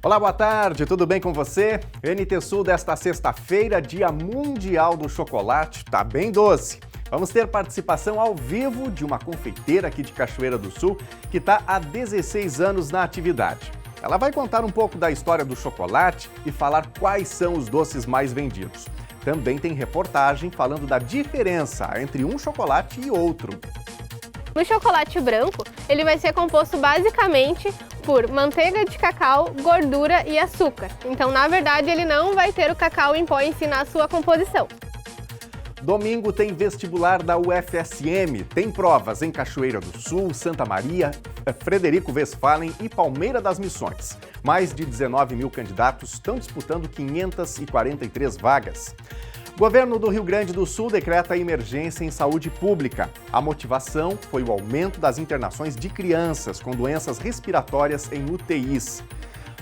Olá, boa tarde, tudo bem com você? NT Sul desta sexta-feira, Dia Mundial do Chocolate, tá bem doce. Vamos ter participação ao vivo de uma confeiteira aqui de Cachoeira do Sul que está há 16 anos na atividade. Ela vai contar um pouco da história do chocolate e falar quais são os doces mais vendidos. Também tem reportagem falando da diferença entre um chocolate e outro. O chocolate branco, ele vai ser composto basicamente por manteiga de cacau, gordura e açúcar. Então, na verdade, ele não vai ter o cacau em pó em si na sua composição. Domingo tem vestibular da UFSM, tem provas em Cachoeira do Sul, Santa Maria, Frederico Westphalen e Palmeira das Missões. Mais de 19 mil candidatos estão disputando 543 vagas. O governo do Rio Grande do Sul decreta emergência em saúde pública. A motivação foi o aumento das internações de crianças com doenças respiratórias em UTIs.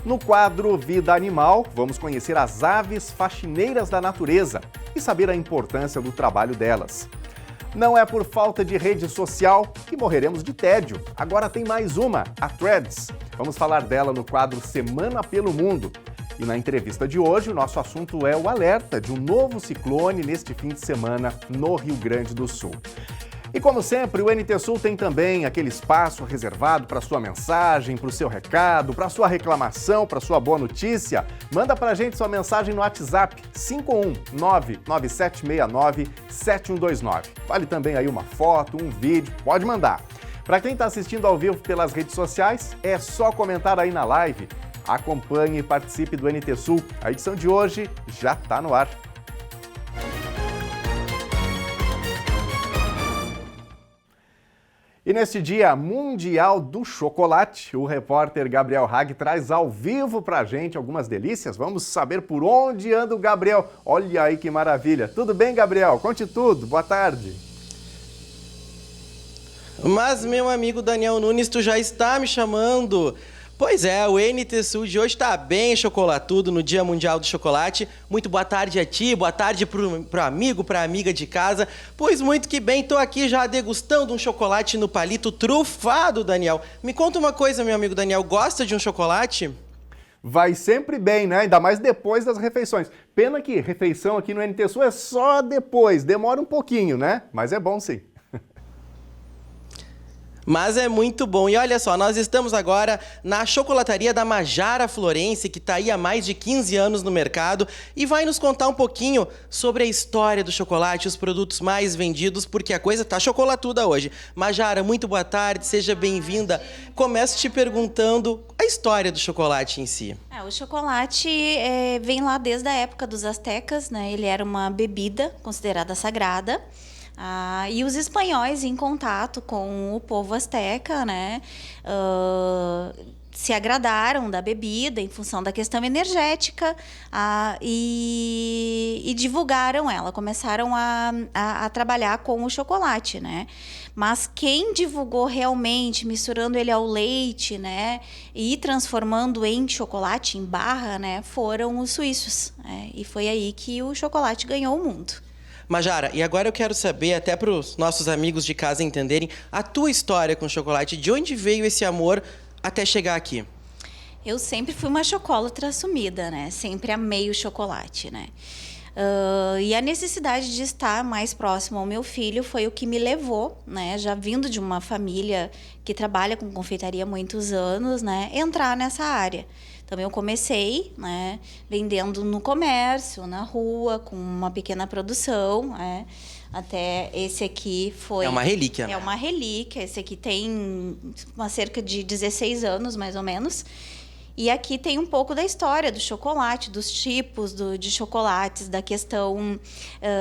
No quadro Vida Animal, vamos conhecer as aves faxineiras da natureza e saber a importância do trabalho delas. Não é por falta de rede social que morreremos de tédio. Agora tem mais uma, a Threads. Vamos falar dela no quadro Semana pelo Mundo. E na entrevista de hoje, o nosso assunto é o alerta de um novo ciclone neste fim de semana no Rio Grande do Sul. E como sempre, o NT Sul tem também aquele espaço reservado para sua mensagem, para o seu recado, para sua reclamação, para sua boa notícia. Manda para a gente sua mensagem no WhatsApp 51997697129. Vale também aí uma foto, um vídeo, pode mandar. Para quem está assistindo ao vivo pelas redes sociais, é só comentar aí na live. Acompanhe e participe do NT Sul. A edição de hoje já está no ar. E neste Dia Mundial do Chocolate, o repórter Gabriel Hag traz ao vivo pra gente algumas delícias. Vamos saber por onde anda o Gabriel. Olha aí que maravilha. Tudo bem, Gabriel? Conte tudo. Boa tarde. Mas, meu amigo Daniel Nunes, tu já está me chamando. Pois é, o NT Sul de hoje está bem chocolatudo no Dia Mundial do Chocolate. Muito boa tarde a ti, boa tarde pro amigo, pra amiga de casa. Pois muito que bem, tô aqui já degustando um chocolate no palito trufado, Daniel. Me conta uma coisa, meu amigo Daniel, gosta de um chocolate? Vai sempre bem, né? Ainda mais depois das refeições. Pena que refeição aqui no NT Sul é só depois, demora um pouquinho, né? Mas é bom sim. Mas é muito bom. E olha só, nós estamos agora na chocolataria da Majara Florence, que está aí há mais de 15 anos no mercado, e vai nos contar um pouquinho sobre a história do chocolate, os produtos mais vendidos, porque a coisa tá chocolatuda hoje. Majara, muito boa tarde, seja bem-vinda. Começo te perguntando a história do chocolate em si. O chocolate vem lá desde a época dos astecas, né? Ele era uma bebida considerada sagrada. E os espanhóis, em contato com o povo asteca, né, se agradaram da bebida em função da questão energética e divulgaram ela, começaram a trabalhar com o chocolate, né? Mas quem divulgou realmente, misturando ele ao leite, né, e transformando em chocolate, em barra, né, foram os suíços, né? E foi aí que o chocolate ganhou o mundo. Majara, e agora eu quero saber, até para os nossos amigos de casa entenderem, a tua história com chocolate. De onde veio esse amor até chegar aqui? Eu sempre fui uma chocolatra assumida, né? Sempre amei o chocolate, né? E a necessidade de estar mais próximo ao meu filho foi o que me levou, né? Já vindo de uma família que trabalha com confeitaria há muitos anos, né? Entrar nessa área. Então, eu comecei, né, vendendo no comércio, na rua, com uma pequena produção, né? Até esse aqui foi... É uma relíquia. É uma relíquia. Esse aqui tem cerca de 16 anos, mais ou menos. E aqui tem um pouco da história do chocolate, dos tipos de chocolates, da questão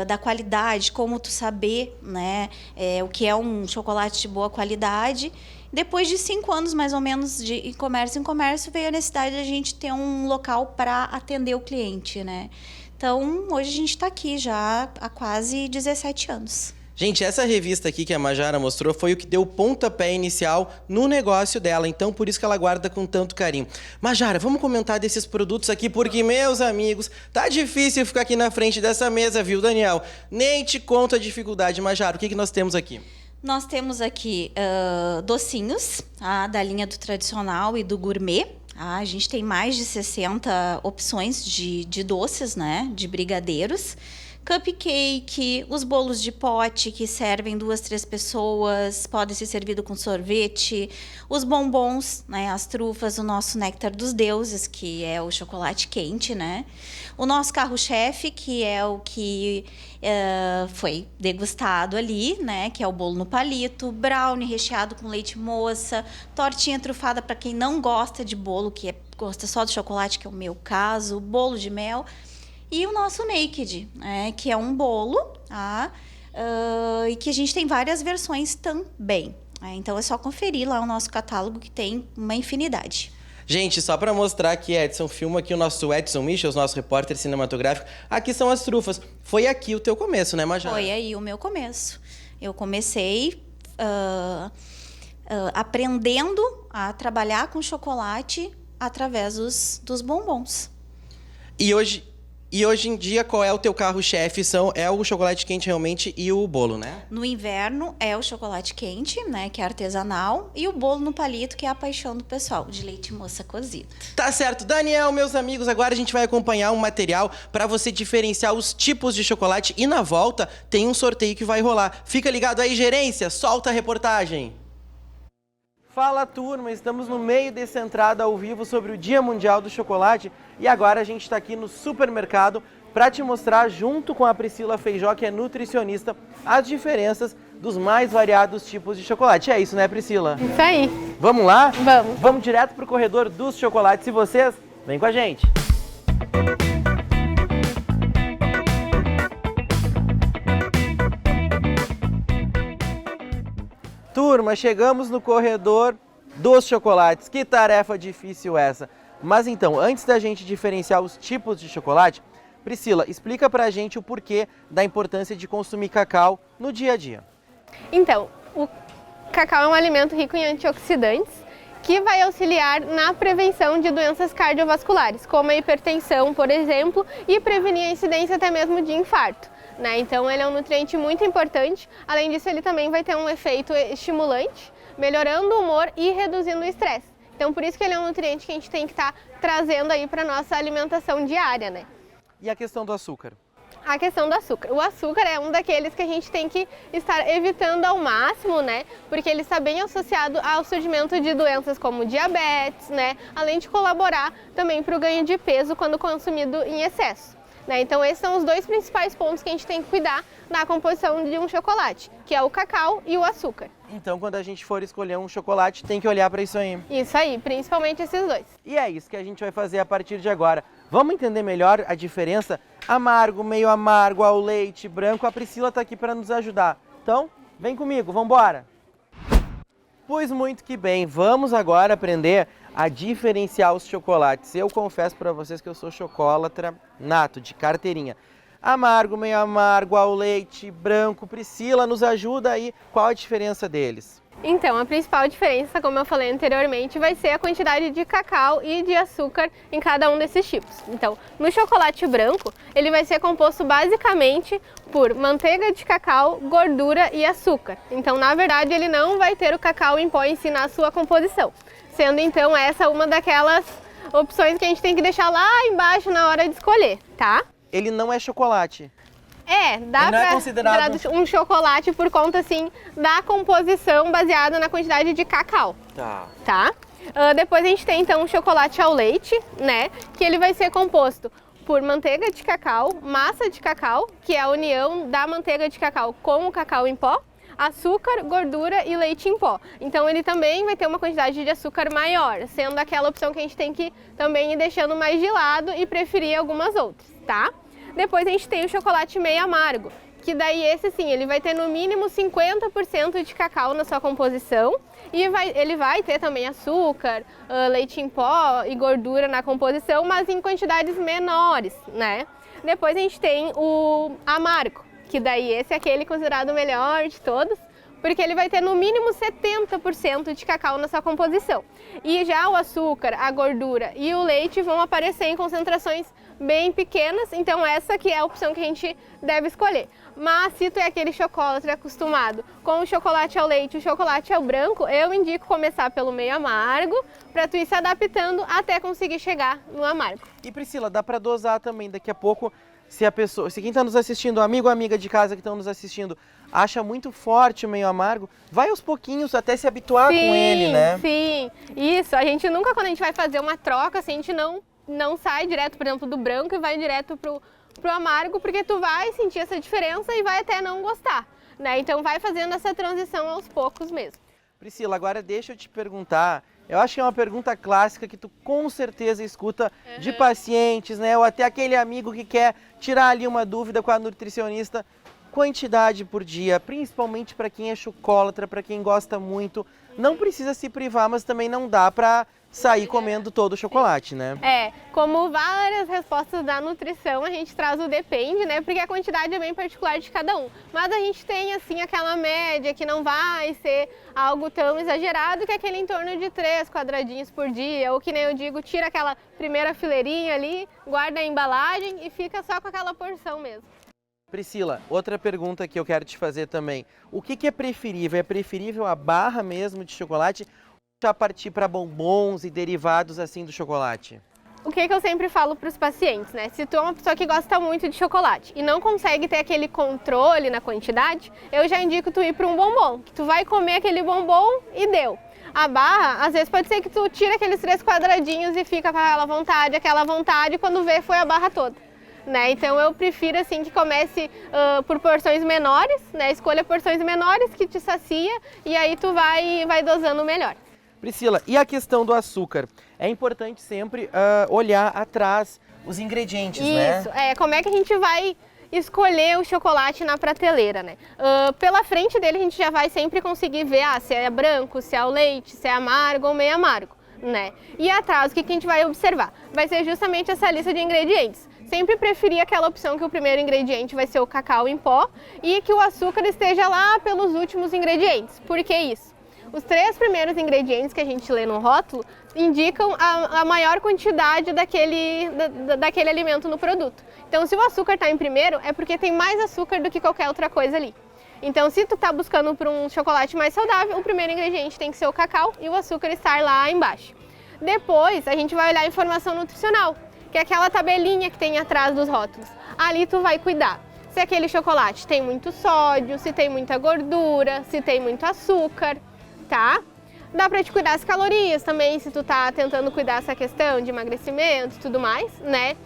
da qualidade, como tu saber, né, o que é um chocolate de boa qualidade. Depois de 5 anos, mais ou menos, de comércio em comércio, veio a necessidade de a gente ter um local para atender o cliente, né? Então, hoje a gente está aqui já há quase 17 anos. Gente, essa revista aqui que a Majara mostrou foi o que deu o pontapé inicial no negócio dela, então por isso que ela guarda com tanto carinho. Majara, vamos comentar desses produtos aqui, porque, meus amigos, tá difícil ficar aqui na frente dessa mesa, viu, Daniel? Nem te conto a dificuldade. Majara, o que nós temos aqui? Nós temos aqui docinhos, da linha do tradicional e do gourmet. A gente tem mais de 60 opções de doces, né? De brigadeiros. Cupcake, os bolos de pote que servem 2, 3 pessoas, podem ser servidos com sorvete, os bombons, né, as trufas, o nosso néctar dos deuses, que é o chocolate quente, né? O nosso carro-chefe, que é o que foi degustado ali, né, que é o bolo no palito, brownie recheado com leite moça, tortinha trufada para quem não gosta de bolo, gosta só de chocolate, que é o meu caso, bolo de mel. E o nosso Naked, né, que é um bolo, tá? E que a gente tem várias versões também. Então é só conferir lá o nosso catálogo, que tem uma infinidade. Gente, só para mostrar que Edson filma aqui o nosso Edson Michels, nosso repórter cinematográfico. Aqui são as trufas. Foi aqui o teu começo, né, Majara? Foi aí o meu começo. Eu comecei aprendendo a trabalhar com chocolate através dos bombons. E hoje em dia, qual é o teu carro-chefe? É o chocolate quente realmente e o bolo, né? No inverno é o chocolate quente, né, que é artesanal, e o bolo no palito, que é a paixão do pessoal, de leite moça cozido. Tá certo. Daniel, meus amigos, agora a gente vai acompanhar um material para você diferenciar os tipos de chocolate e na volta tem um sorteio que vai rolar. Fica ligado aí, gerência, solta a reportagem. Fala, turma, estamos no meio dessa entrada ao vivo sobre o Dia Mundial do Chocolate e agora a gente está aqui no supermercado para te mostrar, junto com a Priscila Feijó, que é nutricionista, as diferenças dos mais variados tipos de chocolate. É isso, né, Priscila? Isso aí. Vamos lá? Vamos. Vamos direto para o corredor dos chocolates e vocês, vem com a gente. Turma, chegamos no corredor dos chocolates. Que tarefa difícil essa. Mas então, antes da gente diferenciar os tipos de chocolate, Priscila, explica pra gente o porquê da importância de consumir cacau no dia a dia. Então, o cacau é um alimento rico em antioxidantes que vai auxiliar na prevenção de doenças cardiovasculares, como a hipertensão, por exemplo, e prevenir a incidência até mesmo de infarto. Então ele é um nutriente muito importante, além disso ele também vai ter um efeito estimulante, melhorando o humor e reduzindo o estresse. Então por isso que ele é um nutriente que a gente tem que estar trazendo aí para a nossa alimentação diária, né? E a questão do açúcar? A questão do açúcar. O açúcar é um daqueles que a gente tem que estar evitando ao máximo, né? Porque ele está bem associado ao surgimento de doenças como diabetes, né? Além de colaborar também para o ganho de peso quando consumido em excesso. Então esses são os dois principais pontos que a gente tem que cuidar na composição de um chocolate, que é o cacau e o açúcar. Então quando a gente for escolher um chocolate, tem que olhar para isso aí. Isso aí, principalmente esses dois. E é isso que a gente vai fazer a partir de agora. Vamos entender melhor a diferença amargo, meio amargo, ao leite, branco. A Priscila está aqui para nos ajudar. Então, vem comigo, vamos embora. Pois muito que bem, vamos agora aprender a diferenciar os chocolates. Eu confesso para vocês que eu sou chocolatra nato, de carteirinha. Amargo, meio amargo, ao leite, branco. Priscila, nos ajuda aí, qual a diferença deles? Então, a principal diferença, como eu falei anteriormente, vai ser a quantidade de cacau e de açúcar em cada um desses tipos. Então, no chocolate branco, ele vai ser composto basicamente por manteiga de cacau, gordura e açúcar. Então, na verdade, ele não vai ter o cacau em pó em si na sua composição. Sendo, então, essa uma daquelas opções que a gente tem que deixar lá embaixo na hora de escolher, tá? Ele não é chocolate. Dá não é pra considerado um chocolate por conta, assim, da composição baseada na quantidade de cacau. Tá? Depois a gente tem, então, o chocolate ao leite, né? Que ele vai ser composto por manteiga de cacau, massa de cacau, que é a união da manteiga de cacau com o cacau em pó, açúcar, gordura e leite em pó. Então ele também vai ter uma quantidade de açúcar maior, sendo aquela opção que a gente tem que também ir deixando mais de lado e preferir algumas outras, tá? Depois a gente tem o chocolate meio amargo, que daí esse sim, ele vai ter no mínimo 50% de cacau na sua composição e ele vai ter também açúcar, leite em pó e gordura na composição, mas em quantidades menores, né? Depois a gente tem o amargo, que daí esse é aquele considerado o melhor de todos, porque ele vai ter no mínimo 70% de cacau na sua composição. E já o açúcar, a gordura e o leite vão aparecer em concentrações bem pequenas, então essa aqui é a opção que a gente deve escolher. Mas se tu é aquele chocolate acostumado com o chocolate ao leite e o chocolate ao branco, eu indico começar pelo meio amargo, para tu ir se adaptando até conseguir chegar no amargo. E Priscila, dá para dosar também daqui a pouco, se quem está nos assistindo, amigo ou amiga de casa que estão nos assistindo, acha muito forte o meio amargo, vai aos pouquinhos até se habituar com ele, né? Sim, isso. A gente nunca, quando a gente vai fazer uma troca, assim, a gente não sai direto, por exemplo, do branco e vai direto pro amargo, porque tu vai sentir essa diferença e vai até não gostar, né? Então vai fazendo essa transição aos poucos mesmo. Priscila, agora deixa eu te perguntar, eu acho que é uma pergunta clássica que tu com certeza escuta de pacientes, né? Ou até aquele amigo que quer tirar ali uma dúvida com a nutricionista. Quantidade por dia, principalmente para quem é chocolatra, para quem gosta muito, não precisa se privar, mas também não dá para sair comendo todo o chocolate, né? Como várias respostas da nutrição, a gente traz o depende, né? Porque a quantidade é bem particular de cada um. Mas a gente tem, assim, aquela média que não vai ser algo tão exagerado, que é aquele em torno de 3 quadradinhos por dia, ou que nem eu digo, tira aquela primeira fileirinha ali, guarda a embalagem e fica só com aquela porção mesmo. Priscila, outra pergunta que eu quero te fazer também. O que é preferível? É preferível a barra mesmo de chocolate ou já partir para bombons e derivados assim do chocolate? O que eu sempre falo para os pacientes, né? Se tu é uma pessoa que gosta muito de chocolate e não consegue ter aquele controle na quantidade, eu já indico tu ir para um bombom, que tu vai comer aquele bombom e deu. A barra, às vezes pode ser que tu tira aqueles 3 quadradinhos e fica com aquela vontade, quando vê foi a barra toda. Né? Então eu prefiro assim que comece por porções menores, né? Escolha porções menores que te sacia e aí tu vai dosando melhor. Priscila, e a questão do açúcar? É importante sempre olhar atrás os ingredientes, né? Isso, como é que a gente vai escolher o chocolate na prateleira, né? Pela frente dele a gente já vai sempre conseguir ver se é branco, se é ao leite, se é amargo ou meio amargo, né? E atrás o que a gente vai observar? Vai ser justamente essa lista de ingredientes. Sempre preferi aquela opção que o primeiro ingrediente vai ser o cacau em pó e que o açúcar esteja lá pelos últimos ingredientes. Por que isso? Os 3 primeiros ingredientes que a gente lê no rótulo indicam a maior quantidade daquele alimento no produto. Então, se o açúcar está em primeiro, é porque tem mais açúcar do que qualquer outra coisa ali. Então, se tu está buscando por um chocolate mais saudável, o primeiro ingrediente tem que ser o cacau e o açúcar estar lá embaixo. Depois, a gente vai olhar a informação nutricional, que é aquela tabelinha que tem atrás dos rótulos. Ali tu vai cuidar se aquele chocolate tem muito sódio, se tem muita gordura, se tem muito açúcar, tá? Dá pra te cuidar as calorias também, se tu tá tentando cuidar essa questão de emagrecimento e tudo mais, né?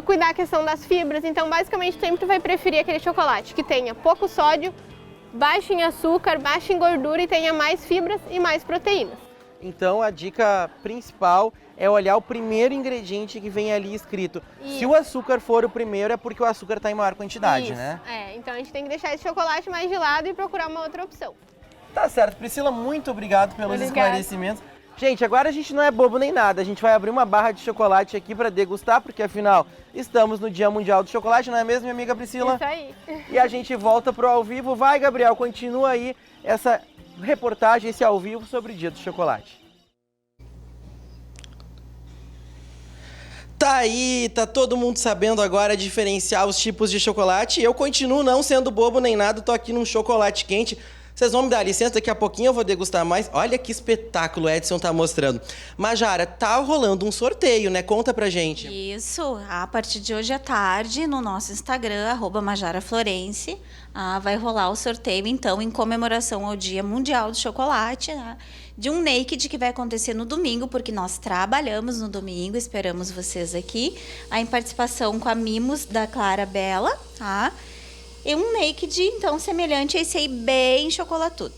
Cuidar a questão das fibras, então basicamente sempre tu vai preferir aquele chocolate que tenha pouco sódio, baixo em açúcar, baixo em gordura e tenha mais fibras e mais proteínas. Então a dica principal é olhar o primeiro ingrediente que vem ali escrito. Isso. Se o açúcar for o primeiro, é porque o açúcar está em maior quantidade, Isso. né? Então a gente tem que deixar esse chocolate mais de lado e procurar uma outra opção. Tá certo. Priscila, muito obrigado pelos esclarecimentos. Gente, agora a gente não é bobo nem nada. A gente vai abrir uma barra de chocolate aqui para degustar, porque afinal estamos no Dia Mundial do Chocolate, não é mesmo, minha amiga Priscila? Isso aí. E a gente volta pro ao vivo. Vai, Gabriel, continua aí essa reportagem, esse ao vivo sobre o Dia do Chocolate. Tá aí, tá todo mundo sabendo agora diferenciar os tipos de chocolate. Eu continuo não sendo bobo nem nada, tô aqui num chocolate quente. Vocês vão me dar licença, daqui a pouquinho eu vou degustar mais. Olha que espetáculo o Edson tá mostrando. Majara, tá rolando um sorteio, né? Conta pra gente. Isso, a partir de hoje à tarde, no nosso Instagram, @MajaraFlorence, vai rolar o sorteio, então, em comemoração ao Dia Mundial do Chocolate, né? De um naked que vai acontecer no domingo, porque nós trabalhamos no domingo, esperamos vocês aqui. Em participação com a Mimos da Clara Bela, tá? E um naked, então, semelhante a esse aí, bem chocolatudo.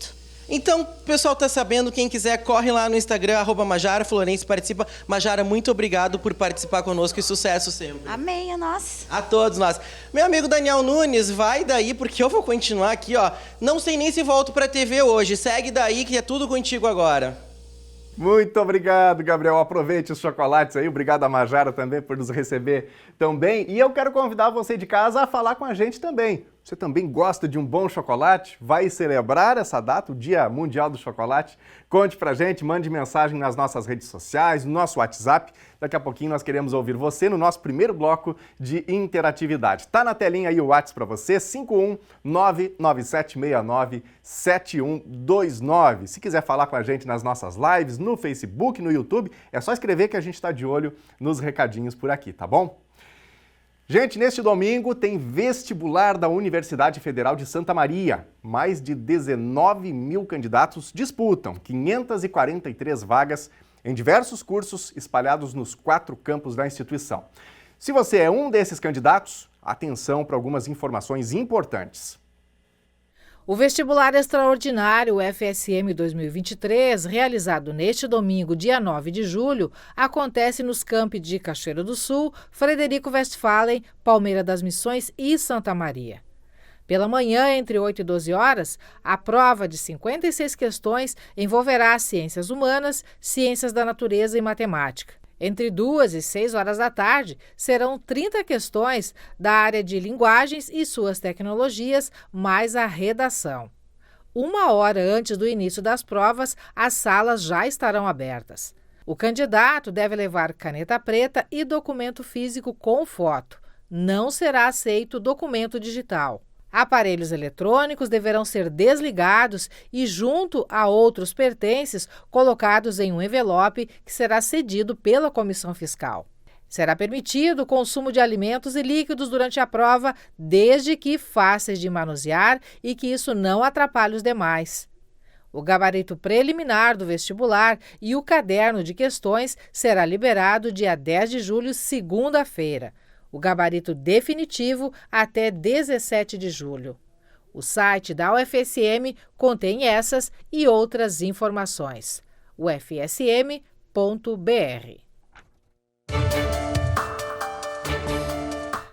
Então, o pessoal tá sabendo, quem quiser, corre lá no Instagram, @MajaraFlorence, participa. Majara, muito obrigado por participar conosco e sucesso sempre. Amém, a nós. A todos nós. Meu amigo Daniel Nunes, vai daí, porque eu vou continuar aqui, ó. Não sei nem se volto pra TV hoje. Segue daí, que é tudo contigo agora. Muito obrigado, Gabriel. Aproveite os chocolates aí. Obrigado a Majara também por nos receber tão bem. E eu quero convidar você de casa a falar com a gente também Você também gosta de um bom chocolate? Vai celebrar essa data, o Dia Mundial do Chocolate? Conte pra gente, mande mensagem nas nossas redes sociais, no nosso WhatsApp. Daqui a pouquinho nós queremos ouvir você no nosso primeiro bloco de interatividade. Tá na telinha aí o WhatsApp para você, 51997697129. Se quiser falar com a gente nas nossas lives, no Facebook, no YouTube, é só escrever que a gente está de olho nos recadinhos por aqui, tá bom? Gente, neste domingo tem vestibular da Universidade Federal de Santa Maria. Mais de 19 mil candidatos disputam 543 vagas em diversos cursos espalhados nos 4 campos da instituição. Se você é um desses candidatos, atenção para algumas informações importantes. O vestibular extraordinário FSM 2023, realizado neste domingo, dia 9 de julho, acontece nos campi de Cachoeira do Sul, Frederico Westphalen, Palmeira das Missões e Santa Maria. Pela manhã, entre 8 e 12 horas, a prova de 56 questões envolverá ciências humanas, ciências da natureza e matemática. Entre 2 e 6 horas da tarde, serão 30 questões da área de linguagens e suas tecnologias, mais a redação. 1 hora antes do início das provas, as salas já estarão abertas. O candidato deve levar caneta preta e documento físico com foto. Não será aceito documento digital. Aparelhos eletrônicos deverão ser desligados e, junto a outros pertences, colocados em um envelope que será cedido pela comissão fiscal. Será permitido o consumo de alimentos e líquidos durante a prova, desde que fáceis de manusear e que isso não atrapalhe os demais. O gabarito preliminar do vestibular e o caderno de questões será liberado dia 10 de julho, segunda-feira. O gabarito definitivo até 17 de julho. O site da UFSM contém essas e outras informações. ufsm.br.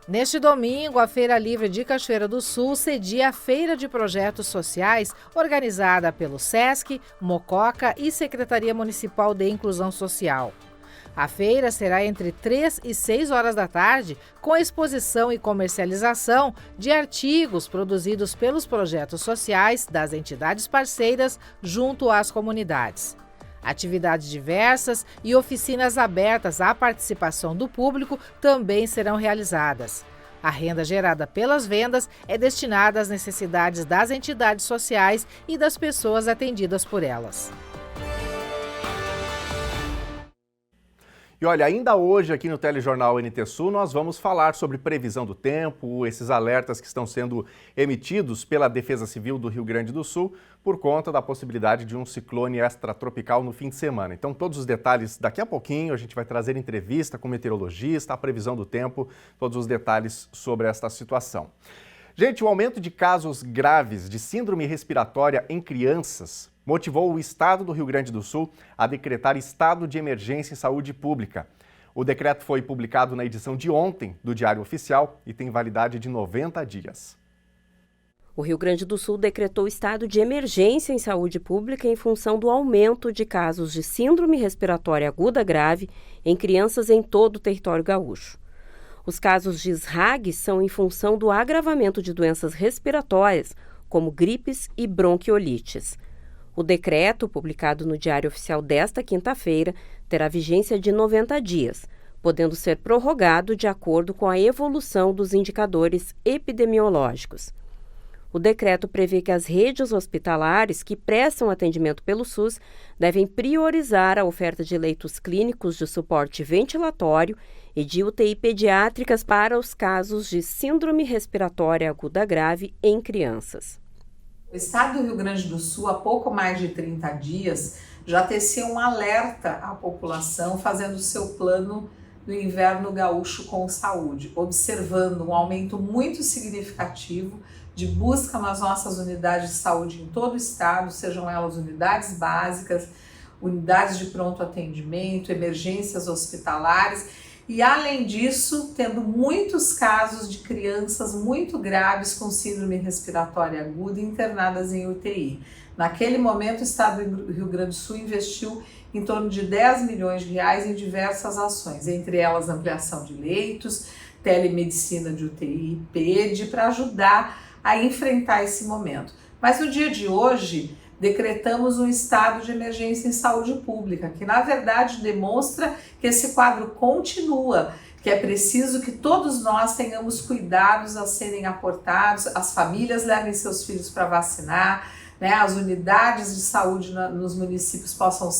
Neste domingo, a Feira Livre de Cachoeira do Sul cedia a Feira de Projetos Sociais, organizada pelo SESC, Mococa e Secretaria Municipal de Inclusão Social. A feira será entre 3 e 6 horas da tarde, com exposição e comercialização de artigos produzidos pelos projetos sociais das entidades parceiras junto às comunidades. Atividades diversas e oficinas abertas à participação do público também serão realizadas. A renda gerada pelas vendas é destinada às necessidades das entidades sociais e das pessoas atendidas por elas. E olha, ainda hoje aqui no Telejornal NT Sul nós vamos falar sobre previsão do tempo, esses alertas que estão sendo emitidos pela Defesa Civil do Rio Grande do Sul por conta da possibilidade de um ciclone extratropical no fim de semana. Então todos os detalhes daqui a pouquinho, a gente vai trazer entrevista com o meteorologista, a previsão do tempo, todos os detalhes sobre esta situação. Gente, o aumento de casos graves de síndrome respiratória em crianças motivou o Estado do Rio Grande do Sul a decretar estado de emergência em saúde pública. O decreto foi publicado na edição de ontem do Diário Oficial e tem validade de 90 dias. O Rio Grande do Sul decretou estado de emergência em saúde pública em função do aumento de casos de síndrome respiratória aguda grave em crianças em todo o território gaúcho. Os casos de SRAG são em função do agravamento de doenças respiratórias, como gripes e bronquiolites. O decreto, publicado no Diário Oficial desta quinta-feira, terá vigência de 90 dias, podendo ser prorrogado de acordo com a evolução dos indicadores epidemiológicos. O decreto prevê que as redes hospitalares que prestam atendimento pelo SUS devem priorizar a oferta de leitos clínicos de suporte ventilatório e de UTI pediátricas para os casos de síndrome respiratória aguda grave em crianças. O Estado do Rio Grande do Sul, há pouco mais de 30 dias, já tecia um alerta à população fazendo o seu plano do inverno gaúcho com saúde, observando um aumento muito significativo de busca nas nossas unidades de saúde em todo o estado, sejam elas unidades básicas, unidades de pronto atendimento, emergências hospitalares e, além disso, tendo muitos casos de crianças muito graves com síndrome respiratória aguda internadas em UTI. Naquele momento, o Estado do Rio Grande do Sul investiu em torno de 10 milhões de reais em diversas ações, entre elas ampliação de leitos, telemedicina de UTI e PED, para ajudar a enfrentar esse momento. Mas no dia de hoje, decretamos um estado de emergência em saúde pública, que na verdade demonstra que esse quadro continua, que é preciso que todos nós tenhamos cuidados a serem aportados, as famílias levem seus filhos para vacinar, né, as unidades de saúde nos municípios possam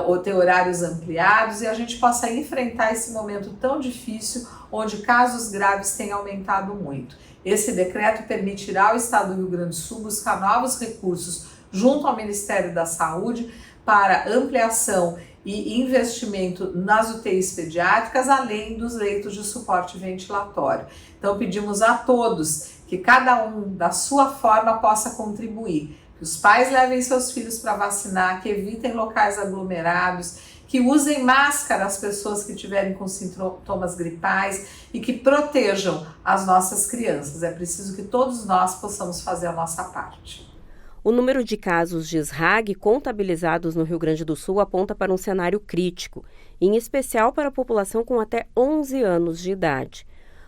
ou ter horários ampliados e a gente possa enfrentar esse momento tão difícil, onde casos graves têm aumentado muito. Esse decreto permitirá ao Estado do Rio Grande do Sul buscar novos recursos junto ao Ministério da Saúde para ampliação e investimento nas UTIs pediátricas, além dos leitos de suporte ventilatório. Então pedimos a todos que cada um da sua forma possa contribuir, que os pais levem seus filhos para vacinar, que evitem locais aglomerados, que usem máscara as pessoas que tiverem com sintomas gripais e que protejam as nossas crianças. É preciso que todos nós possamos fazer a nossa parte. O número de casos de SRAG contabilizados no Rio Grande do Sul aponta para um cenário crítico, em especial para a população com até 11 anos de idade.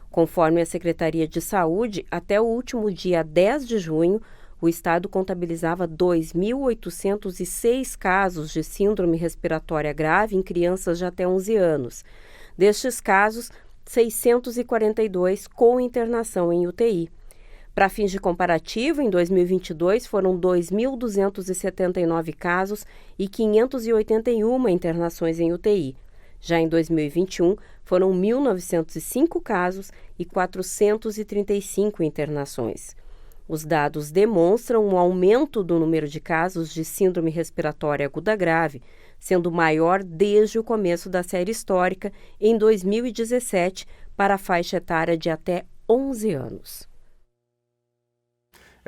Conforme a Secretaria de Saúde, até o último dia 10 de junho, o estado contabilizava 2.806 casos de síndrome respiratória grave em crianças de até 11 anos. Destes casos, 642 com internação em UTI. Para fins de comparativo, em 2022 foram 2.279 casos e 581 internações em UTI. Já em 2021, foram 1.905 casos e 435 internações. Os dados demonstram um aumento do número de casos de síndrome respiratória aguda grave, sendo maior desde o começo da série histórica, em 2017, para a faixa etária de até 11 anos.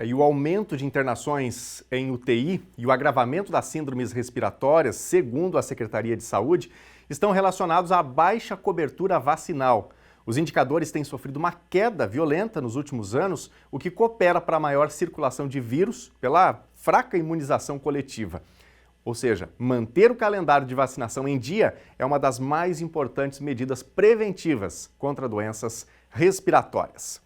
E o aumento de internações em UTI e o agravamento das síndromes respiratórias, segundo a Secretaria de Saúde, estão relacionados à baixa cobertura vacinal. Os indicadores têm sofrido uma queda violenta nos últimos anos, o que coopera para a maior circulação de vírus pela fraca imunização coletiva. Ou seja, manter o calendário de vacinação em dia é uma das mais importantes medidas preventivas contra doenças respiratórias.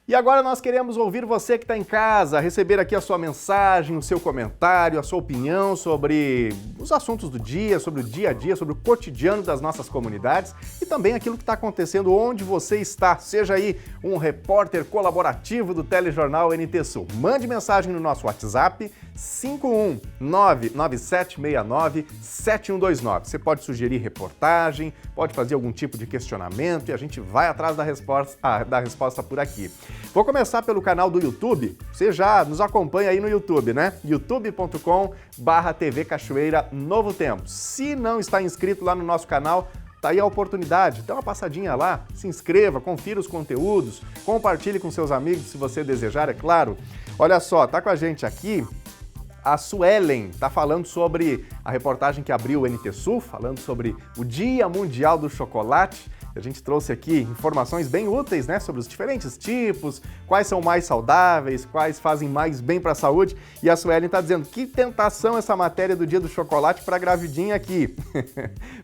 E agora nós queremos ouvir você que está em casa, receber aqui a sua mensagem, o seu comentário, a sua opinião sobre os assuntos do dia, sobre o dia a dia, sobre o cotidiano das nossas comunidades e também aquilo que está acontecendo onde você está. Seja aí um repórter colaborativo do Telejornal NT Sul. Mande mensagem no nosso WhatsApp 51997697129. Você pode sugerir reportagem, pode fazer algum tipo de questionamento e a gente vai atrás da resposta por aqui. Vou começar pelo canal do YouTube. Você já nos acompanha aí no YouTube, né? youtube.com/TV Cachoeira Novo Tempo. Se não está inscrito lá no nosso canal, tá aí a oportunidade. Dá uma passadinha lá, se inscreva, confira os conteúdos, compartilhe com seus amigos se você desejar, é claro. Olha só, tá com a gente aqui a Suelen, tá falando sobre a reportagem que abriu o NT Sul, falando sobre o Dia Mundial do Chocolate. A gente trouxe aqui informações bem úteis, né, sobre os diferentes tipos, quais são mais saudáveis, quais fazem mais bem para a saúde. E a Suelen está dizendo, que tentação essa matéria do Dia do Chocolate para a gravidinha aqui.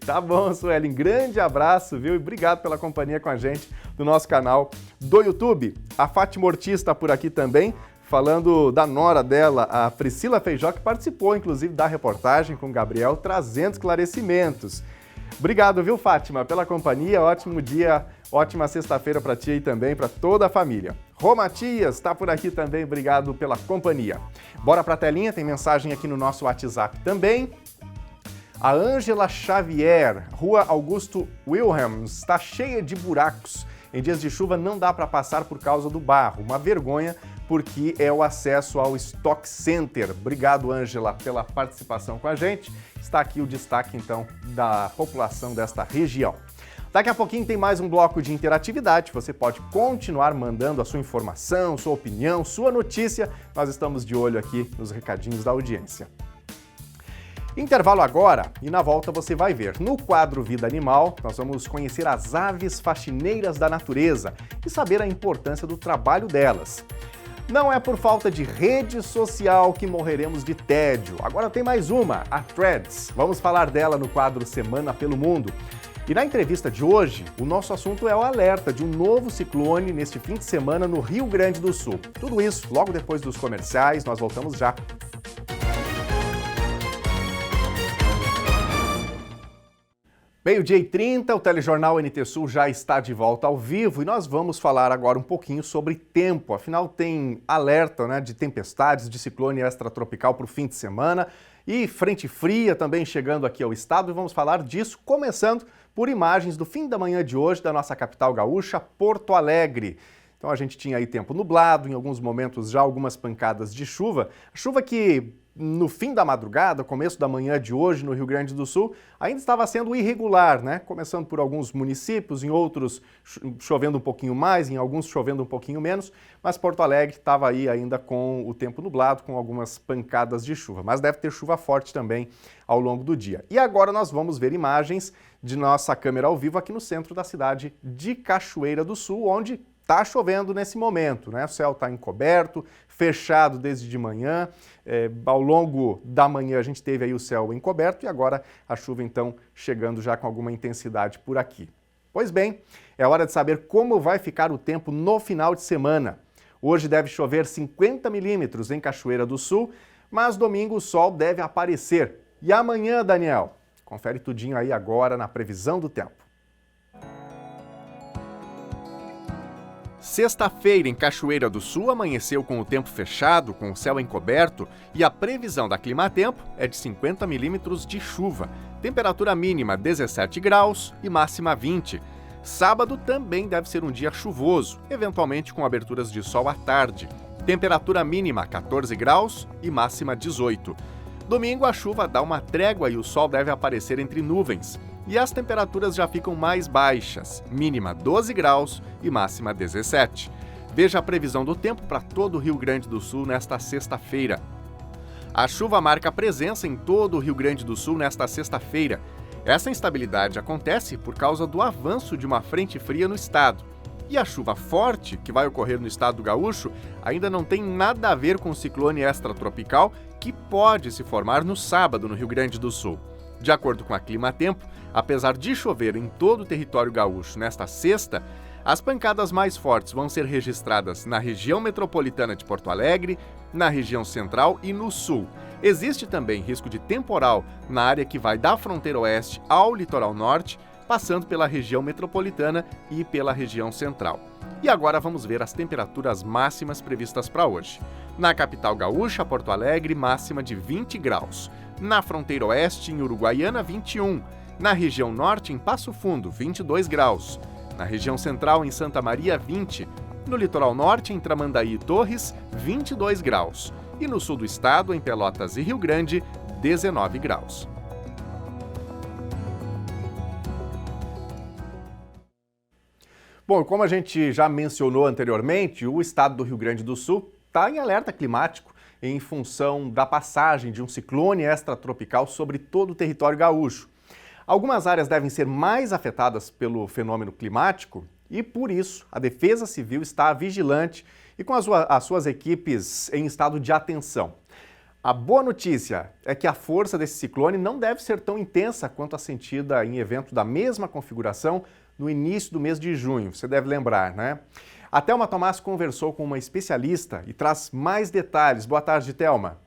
Tá bom, Suelen, grande abraço, viu? E obrigado pela companhia com a gente no nosso canal do YouTube. A Fátima Ortiz está por aqui também, falando da nora dela, a Priscila Feijó, que participou, inclusive, da reportagem com o Gabriel, trazendo esclarecimentos. Obrigado, viu, Fátima, pela companhia. Ótimo dia, ótima sexta-feira para ti e também para toda a família. Rô Matias está por aqui também, obrigado pela companhia. Bora para a telinha, tem mensagem aqui no nosso WhatsApp também. A Ângela Xavier, Rua Augusto Wilhelms, está cheia de buracos. Em dias de chuva não dá para passar por causa do barro. Uma vergonha, porque é o acesso ao Stock Center. Obrigado, Ângela, pela participação com a gente. Está aqui o destaque, então, da população desta região. Daqui a pouquinho tem mais um bloco de interatividade. Você pode continuar mandando a sua informação, sua opinião, sua notícia. Nós estamos de olho aqui nos recadinhos da audiência. Intervalo agora e na volta você vai ver. No quadro Vida Animal, nós vamos conhecer as aves faxineiras da natureza e saber a importância do trabalho delas. Não é por falta de rede social que morreremos de tédio. Agora tem mais uma, a Threads. Vamos falar dela no quadro Semana pelo Mundo. E na entrevista de hoje, o nosso assunto é o alerta de um novo ciclone neste fim de semana no Rio Grande do Sul. Tudo isso logo depois dos comerciais, nós voltamos já. Meio-dia e 30, o telejornal NT Sul já está de volta ao vivo e nós vamos falar agora um pouquinho sobre tempo. Afinal, tem alerta, de tempestades, de ciclone extratropical para o fim de semana e frente fria também chegando aqui ao estado. E vamos falar disso começando por imagens do fim da manhã de hoje da nossa capital gaúcha, Porto Alegre. Então a gente tinha aí tempo nublado, em alguns momentos já algumas pancadas de chuva. Chuva que no fim da madrugada, começo da manhã de hoje no Rio Grande do Sul, ainda estava sendo irregular, Começando por alguns municípios, em outros chovendo um pouquinho mais, em alguns chovendo um pouquinho menos, mas Porto Alegre estava aí ainda com o tempo nublado, com algumas pancadas de chuva, mas deve ter chuva forte também ao longo do dia. E agora nós vamos ver imagens de nossa câmera ao vivo aqui no centro da cidade de Cachoeira do Sul, onde está chovendo nesse momento, O céu está encoberto, fechado desde de manhã. Ao longo da manhã a gente teve aí o céu encoberto e agora a chuva então chegando já com alguma intensidade por aqui. Pois bem, é hora de saber como vai ficar o tempo no final de semana. Hoje deve chover 50 milímetros em Cachoeira do Sul, mas domingo o sol deve aparecer. E amanhã, Daniel? Confere tudinho aí agora na previsão do tempo. Sexta-feira, em Cachoeira do Sul, amanheceu com o tempo fechado, com o céu encoberto, e a previsão da Climatempo é de 50 milímetros de chuva. Temperatura mínima 17 graus e máxima 20. Sábado também deve ser um dia chuvoso, eventualmente com aberturas de sol à tarde. Temperatura mínima 14 graus e máxima 18. Domingo a chuva dá uma trégua e o sol deve aparecer entre nuvens. E as temperaturas já ficam mais baixas, mínima 12 graus e máxima 17. Veja a previsão do tempo para todo o Rio Grande do Sul nesta sexta-feira. A chuva marca presença em todo o Rio Grande do Sul nesta sexta-feira. Essa instabilidade acontece por causa do avanço de uma frente fria no estado. E a chuva forte que vai ocorrer no estado do Gaúcho ainda não tem nada a ver com o ciclone extratropical que pode se formar no sábado no Rio Grande do Sul. De acordo com a Climatempo, apesar de chover em todo o território gaúcho nesta sexta, as pancadas mais fortes vão ser registradas na região metropolitana de Porto Alegre, na região central e no sul. Existe também risco de temporal na área que vai da fronteira oeste ao litoral norte, passando pela região metropolitana e pela região central. E agora vamos ver as temperaturas máximas previstas para hoje. Na capital gaúcha, Porto Alegre, máxima de 20 graus. Na fronteira oeste, em Uruguaiana, 21. Na região norte, em Passo Fundo, 22 graus. Na região central, em Santa Maria, 20. No litoral norte, em Tramandaí e Torres, 22 graus. E no sul do estado, em Pelotas e Rio Grande, 19 graus. Bom, como a gente já mencionou anteriormente, o estado do Rio Grande do Sul está em alerta climático em função da passagem de um ciclone extratropical sobre todo o território gaúcho. Algumas áreas devem ser mais afetadas pelo fenômeno climático e, por isso, a Defesa Civil está vigilante e com as suas equipes em estado de atenção. A boa notícia é que a força desse ciclone não deve ser tão intensa quanto a sentida em evento da mesma configuração no início do mês de junho, você deve lembrar, A Thelma Tomás conversou com uma especialista e traz mais detalhes. Boa tarde, Thelma.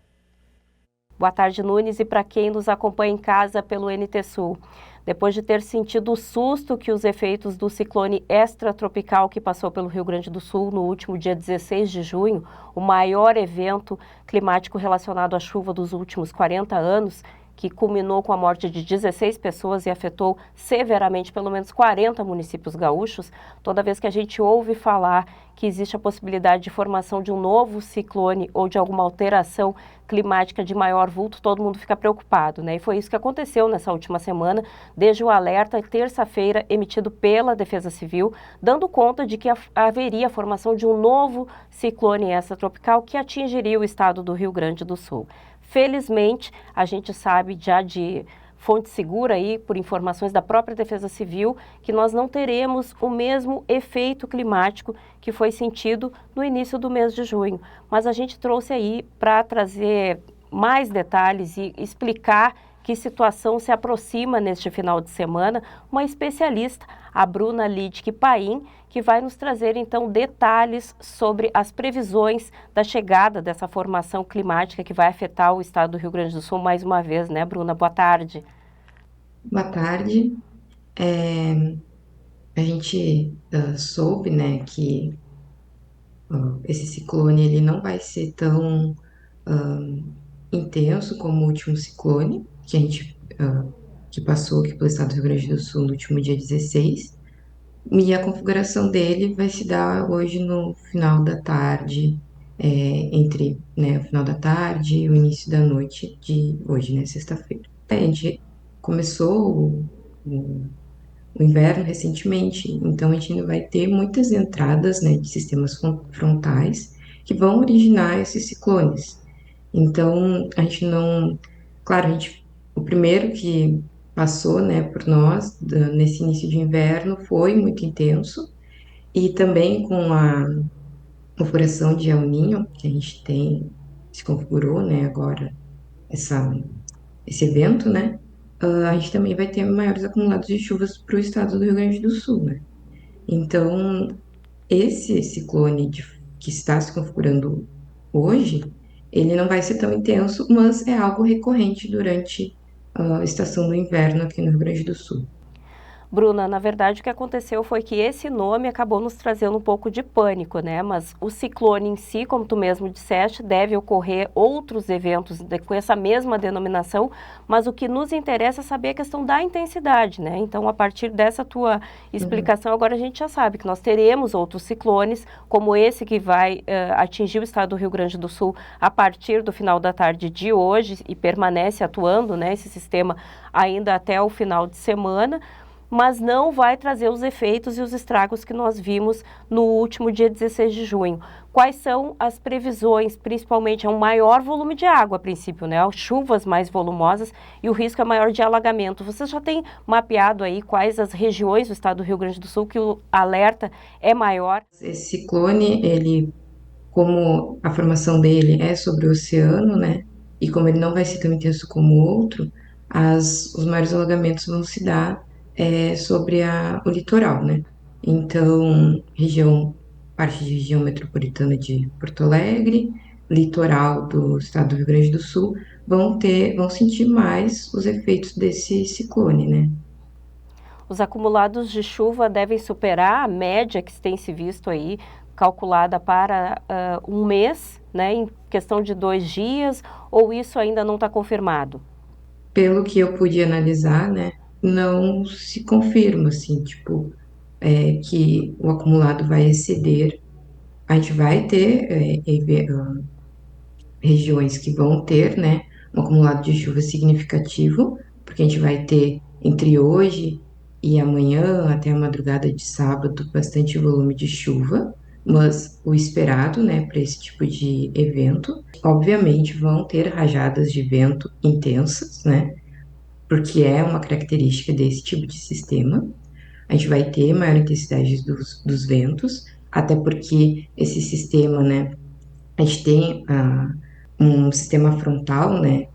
Boa tarde, Nunes, e para quem nos acompanha em casa pelo NT Sul. Depois de ter sentido o susto que os efeitos do ciclone extratropical que passou pelo Rio Grande do Sul no último dia 16 de junho, o maior evento climático relacionado à chuva dos últimos 40 anos, que culminou com a morte de 16 pessoas e afetou severamente pelo menos 40 municípios gaúchos, toda vez que a gente ouve falar que existe a possibilidade de formação de um novo ciclone ou de alguma alteração climática de maior vulto, todo mundo fica preocupado, E foi isso que aconteceu nessa última semana, desde o alerta terça-feira emitido pela Defesa Civil, dando conta de que haveria a formação de um novo ciclone extratropical que atingiria o estado do Rio Grande do Sul. Felizmente, a gente sabe já de fonte segura aí, por informações da própria Defesa Civil, que nós não teremos o mesmo efeito climático que foi sentido no início do mês de junho. Mas a gente trouxe aí para trazer mais detalhes e explicar que situação se aproxima neste final de semana, uma especialista, a Bruna Lidke-Paim, que vai nos trazer então detalhes sobre as previsões da chegada dessa formação climática que vai afetar o estado do Rio Grande do Sul mais uma vez, né, Bruna? Boa tarde. Boa tarde. A gente soube, né, que esse ciclone ele não vai ser tão intenso como o último ciclone que passou aqui pelo estado do Rio Grande do Sul no último dia 16. E a configuração dele vai se dar hoje no final da tarde, entre, né, o final da tarde e o início da noite de hoje, né, sexta-feira. A gente começou o inverno recentemente, então a gente ainda vai ter muitas entradas, né, de sistemas frontais que vão originar esses ciclones. Então, a gente não... Claro, o primeiro que passou, né, por nós, nesse início de inverno, foi muito intenso, e também com a configuração de El Niño, que a gente se configurou, né, agora, esse evento, né, a gente também vai ter maiores acumulados de chuvas para o estado do Rio Grande do Sul, né. Então, esse ciclone que está se configurando hoje, ele não vai ser tão intenso, mas é algo recorrente durante a estação do inverno aqui no Rio Grande do Sul. Bruna, na verdade o que aconteceu foi que esse nome acabou nos trazendo um pouco de pânico, né? Mas o ciclone em si, como tu mesmo disseste, deve ocorrer outros eventos com essa mesma denominação, mas o que nos interessa é saber a questão da intensidade, né? Então, a partir dessa tua explicação, agora a gente já sabe que nós teremos outros ciclones, como esse que vai atingir o estado do Rio Grande do Sul a partir do final da tarde de hoje e permanece atuando, né, esse sistema ainda até o final de semana, mas não vai trazer os efeitos e os estragos que nós vimos no último dia 16 de junho. Quais são as previsões? Principalmente é um maior volume de água a princípio, né? Chuvas mais volumosas e o risco é maior de alagamento. Você já tem mapeado aí quais as regiões do estado do Rio Grande do Sul que o alerta é maior? Esse ciclone, ele, como a formação dele é sobre o oceano, né? E como ele não vai ser tão intenso como o outro, os maiores alagamentos vão se dar sobre o litoral, né? Então, parte de região metropolitana de Porto Alegre, litoral do estado do Rio Grande do Sul, vão sentir mais os efeitos desse ciclone, né? Os acumulados de chuva devem superar a média que tem se visto aí, calculada para um mês, né, em questão de 2 dias, ou isso ainda não está confirmado? Pelo que eu pude analisar, né, não se confirma, assim, tipo, que o acumulado vai exceder. A gente vai ter regiões que vão ter, né, um acumulado de chuva significativo, porque a gente vai ter entre hoje e amanhã, até a madrugada de sábado, bastante volume de chuva, mas o esperado, né, para esse tipo de evento, obviamente vão ter rajadas de vento intensas, né, porque é uma característica desse tipo de sistema. A gente vai ter maior intensidade dos ventos, até porque esse sistema, né, a gente tem um sistema frontal, né,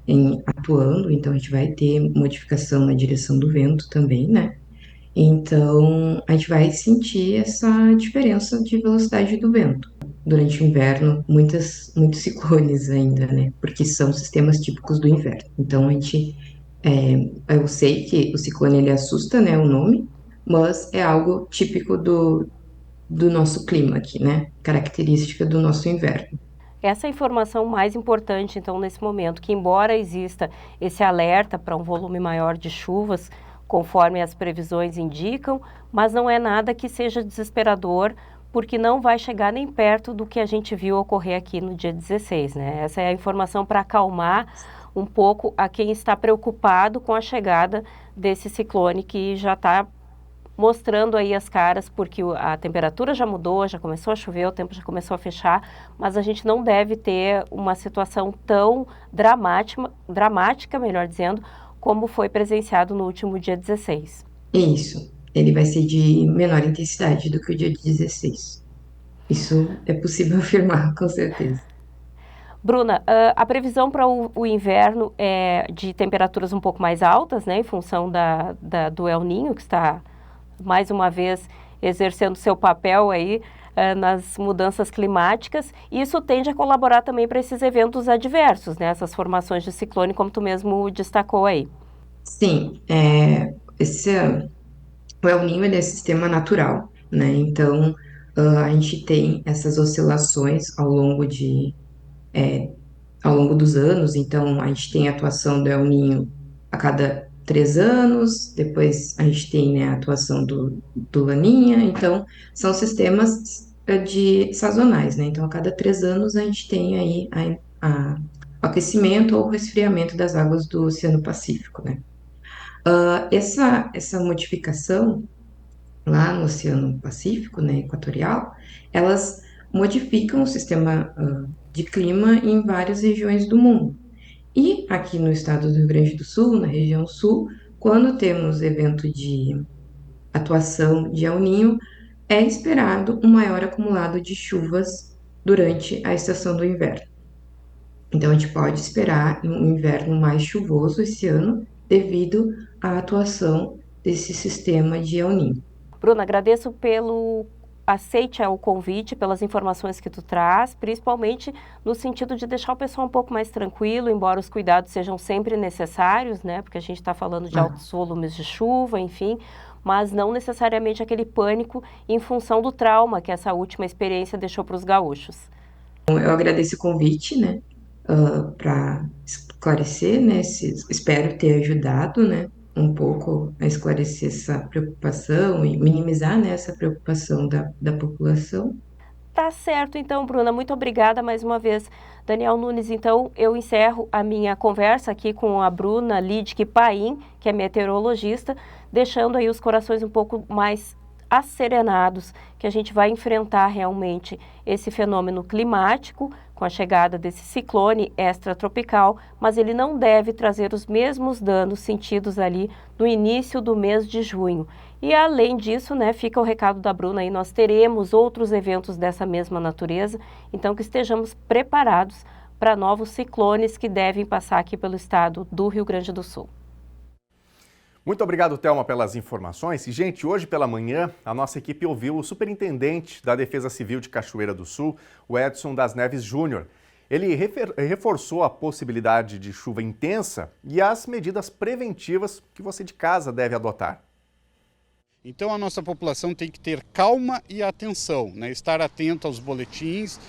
atuando, então a gente vai ter modificação na direção do vento também, né. Então, a gente vai sentir essa diferença de velocidade do vento. Durante o inverno, muitos ciclones ainda, né? Porque são sistemas típicos do inverno. Então, eu sei que o ciclone, ele assusta, né, o nome, mas é algo típico do nosso clima aqui, né? Característica do nosso inverno. Essa é a informação mais importante, então, nesse momento, que embora exista esse alerta para um volume maior de chuvas, conforme as previsões indicam, mas não é nada que seja desesperador, porque não vai chegar nem perto do que a gente viu ocorrer aqui no dia 16, né? Essa é a informação para acalmar um pouco a quem está preocupado com a chegada desse ciclone que já está mostrando aí as caras, porque a temperatura já mudou, já começou a chover, o tempo já começou a fechar, mas a gente não deve ter uma situação tão dramática, melhor dizendo, como foi presenciado no último dia 16. Isso. Ele vai ser de menor intensidade do que o dia 16. Isso é possível afirmar, com certeza. Bruna, a previsão para o inverno é de temperaturas um pouco mais altas, né, em função do El Niño, que está, mais uma vez, exercendo seu papel aí nas mudanças climáticas. E isso tende a colaborar também para esses eventos adversos, né, essas formações de ciclone, como tu mesmo destacou aí. Sim, o El Niño ele é sistema natural, né? Então, a gente tem essas oscilações ao longo dos anos. Então, a gente tem a atuação do El Niño a cada 3 anos, depois a gente tem, né, a atuação do Laninha. Então, são sistemas sazonais, né? Então, a cada 3 anos a gente tem aí o aquecimento ou resfriamento das águas do Oceano Pacífico, né? Essa modificação lá no Oceano Pacífico, né, equatorial, elas modificam o sistema de clima em várias regiões do mundo. E aqui no estado do Rio Grande do Sul, na região sul, quando temos evento de atuação de El Niño, é esperado um maior acumulado de chuvas durante a estação do inverno. Então, a gente pode esperar um inverno mais chuvoso esse ano, devido à atuação desse sistema de El Niño. Bruna, agradeço pelo aceite ao convite, pelas informações que tu traz, principalmente no sentido de deixar o pessoal um pouco mais tranquilo, embora os cuidados sejam sempre necessários, né? Porque a gente está falando de altos volumes de chuva, enfim, mas não necessariamente aquele pânico em função do trauma que essa última experiência deixou para os gaúchos. Eu agradeço o convite, né, para esclarecer, né, espero ter ajudado, né, um pouco a esclarecer essa preocupação e minimizar, né, essa preocupação da população. Tá certo, então, Bruna, muito obrigada mais uma vez. Daniel Nunes, então, eu encerro a minha conversa aqui com a Bruna Lidke Paim, que é meteorologista, deixando aí os corações um pouco mais asserenados, que a gente vai enfrentar realmente esse fenômeno climático com a chegada desse ciclone extratropical, mas ele não deve trazer os mesmos danos sentidos ali no início do mês de junho. E além disso, né, fica o recado da Bruna aí, nós teremos outros eventos dessa mesma natureza, então que estejamos preparados para novos ciclones que devem passar aqui pelo estado do Rio Grande do Sul. Muito obrigado, Thelma, pelas informações. E, gente, hoje pela manhã, a nossa equipe ouviu o superintendente da Defesa Civil de Cachoeira do Sul, o Edson das Neves Júnior. Ele reforçou a possibilidade de chuva intensa e as medidas preventivas que você de casa deve adotar. Então a nossa população tem que ter calma e atenção, né? Estar atento aos boletins,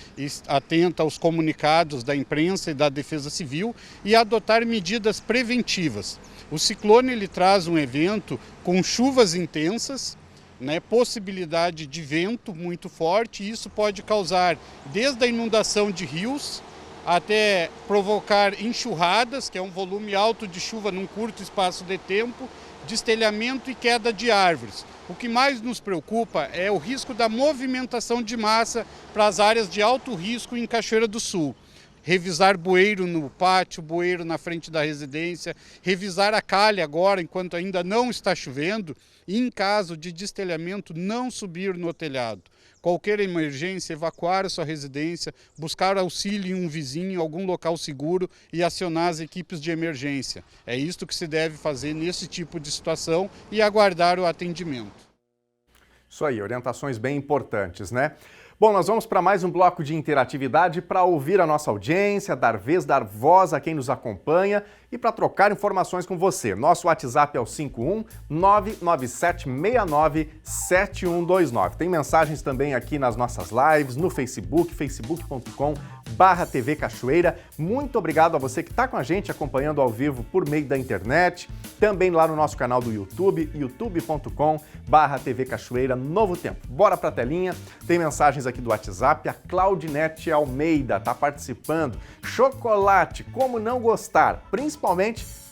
atento aos comunicados da imprensa e da Defesa Civil e adotar medidas preventivas. O ciclone ele traz um evento com chuvas intensas, né? Possibilidade de vento muito forte, e isso pode causar desde a inundação de rios até provocar enxurradas, que é um volume alto de chuva num curto espaço de tempo, destelhamento e queda de árvores. O que mais nos preocupa é o risco da movimentação de massa para as áreas de alto risco em Cachoeira do Sul. Revisar bueiro no pátio, bueiro na frente da residência, revisar a calha agora, enquanto ainda não está chovendo, e em caso de destelhamento, não subir no telhado. Qualquer emergência, evacuar a sua residência, buscar auxílio em um vizinho, algum local seguro e acionar as equipes de emergência. É isto que se deve fazer nesse tipo de situação e aguardar o atendimento. Isso aí, orientações bem importantes, né? Bom, nós vamos para mais um bloco de interatividade para ouvir a nossa audiência, dar vez, dar voz a quem nos acompanha e para trocar informações com você. Nosso WhatsApp é o 51997697129. Tem mensagens também aqui nas nossas lives, no Facebook, facebook.com/TV Cachoeira. Muito obrigado a você que está com a gente acompanhando ao vivo por meio da internet. Também lá no nosso canal do YouTube, youtube.com/TV Cachoeira Novo Tempo. Bora para a telinha, tem mensagens aqui do WhatsApp. A Claudinete Almeida está participando. Chocolate, como não gostar? Principalmente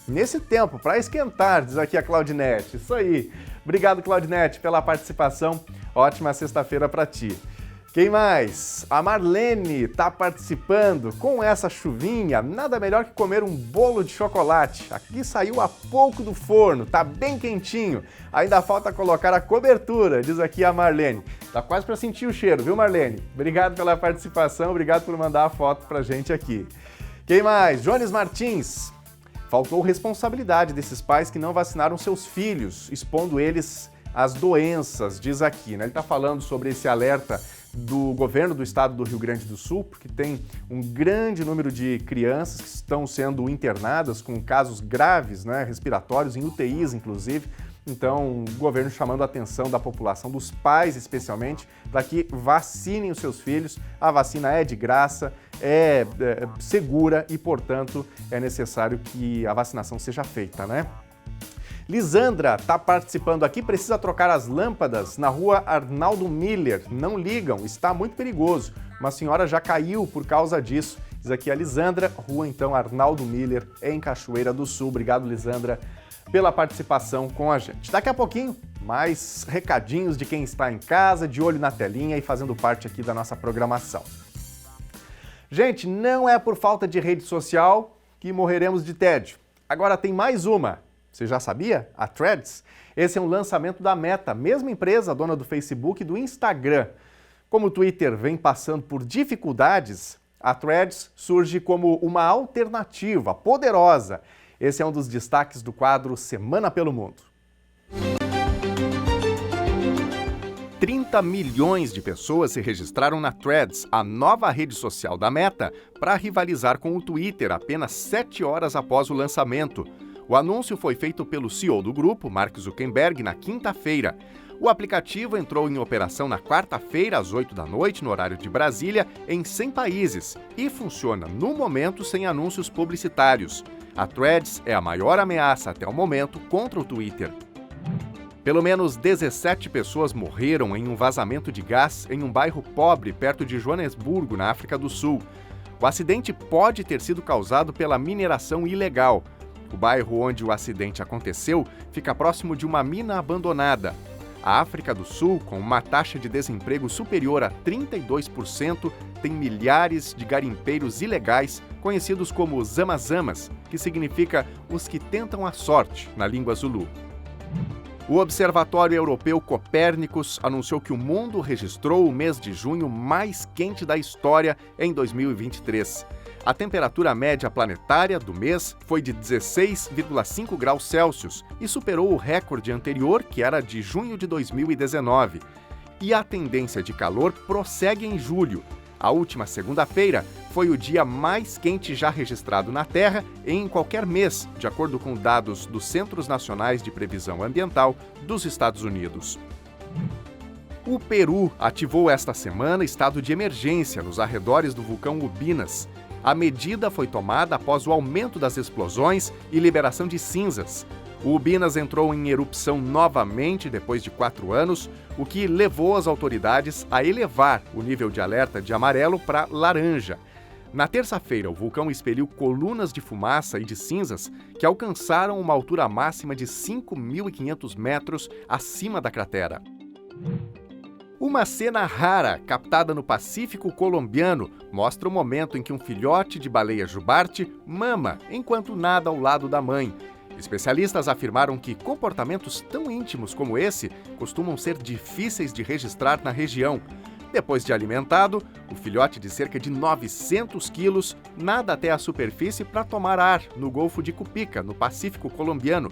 nesse tempo, para esquentar, diz aqui a Claudinete. Isso aí. Obrigado, Claudinete, pela participação. Ótima sexta-feira para ti. Quem mais? A Marlene está participando. Com essa chuvinha, nada melhor que comer um bolo de chocolate. Aqui saiu há pouco do forno, tá bem quentinho. Ainda falta colocar a cobertura, diz aqui a Marlene. Tá quase para sentir o cheiro, viu, Marlene? Obrigado pela participação, obrigado por mandar a foto pra gente aqui. Quem mais? Jones Martins. Faltou responsabilidade desses pais que não vacinaram seus filhos, expondo eles às doenças, diz aqui, né? Ele está falando sobre esse alerta do governo do estado do Rio Grande do Sul, porque tem um grande número de crianças que estão sendo internadas com casos graves, né, respiratórios, em UTIs, inclusive. Então, o governo chamando a atenção da população, dos pais especialmente, para que vacinem os seus filhos. A vacina é de graça, é segura e, portanto, é necessário que a vacinação seja feita, né? Lisandra está participando aqui, precisa trocar as lâmpadas na rua Arnaldo Miller. Não ligam, está muito perigoso. Uma senhora já caiu por causa disso. Diz aqui a Lisandra, rua então Arnaldo Miller, em Cachoeira do Sul. Obrigado, Lisandra, pela participação com a gente. Daqui a pouquinho, mais recadinhos de quem está em casa, de olho na telinha e fazendo parte aqui da nossa programação. Gente, não é por falta de rede social que morreremos de tédio. Agora tem mais uma. Você já sabia? A Threads. Esse é um lançamento da Meta, mesma empresa dona do Facebook e do Instagram. Como o Twitter vem passando por dificuldades, a Threads surge como uma alternativa poderosa. Esse é um dos destaques do quadro Semana pelo Mundo. 30 milhões de pessoas se registraram na Threads, a nova rede social da Meta, para rivalizar com o Twitter apenas 7 horas após o lançamento. O anúncio foi feito pelo CEO do grupo, Mark Zuckerberg, na quinta-feira. O aplicativo entrou em operação na quarta-feira, às 8 da noite, no horário de Brasília, em 100 países e funciona, no momento, sem anúncios publicitários. A Threads é a maior ameaça até o momento contra o Twitter. Pelo menos 17 pessoas morreram em um vazamento de gás em um bairro pobre perto de Joanesburgo, na África do Sul. O acidente pode ter sido causado pela mineração ilegal. O bairro onde o acidente aconteceu fica próximo de uma mina abandonada. A África do Sul, com uma taxa de desemprego superior a 32%, tem milhares de garimpeiros ilegais, conhecidos como zamazamas, que significa os que tentam a sorte na língua zulu. O Observatório Europeu Copérnicus anunciou que o mundo registrou o mês de junho mais quente da história em 2023. A temperatura média planetária do mês foi de 16,5 graus Celsius e superou o recorde anterior, que era de junho de 2019. E a tendência de calor prossegue em julho. A última segunda-feira foi o dia mais quente já registrado na Terra em qualquer mês, de acordo com dados dos Centros Nacionais de Previsão Ambiental dos Estados Unidos. O Peru ativou esta semana estado de emergência nos arredores do vulcão Ubinas. A medida foi tomada após o aumento das explosões e liberação de cinzas. O Ubinas entrou em erupção novamente depois de 4 anos, o que levou as autoridades a elevar o nível de alerta de amarelo para laranja. Na terça-feira, o vulcão expeliu colunas de fumaça e de cinzas que alcançaram uma altura máxima de 5.500 metros acima da cratera. Uma cena rara, captada no Pacífico colombiano, mostra o momento em que um filhote de baleia jubarte mama enquanto nada ao lado da mãe. Especialistas afirmaram que comportamentos tão íntimos como esse costumam ser difíceis de registrar na região. Depois de alimentado, o filhote de cerca de 900 quilos nada até a superfície para tomar ar no Golfo de Cupica, no Pacífico colombiano.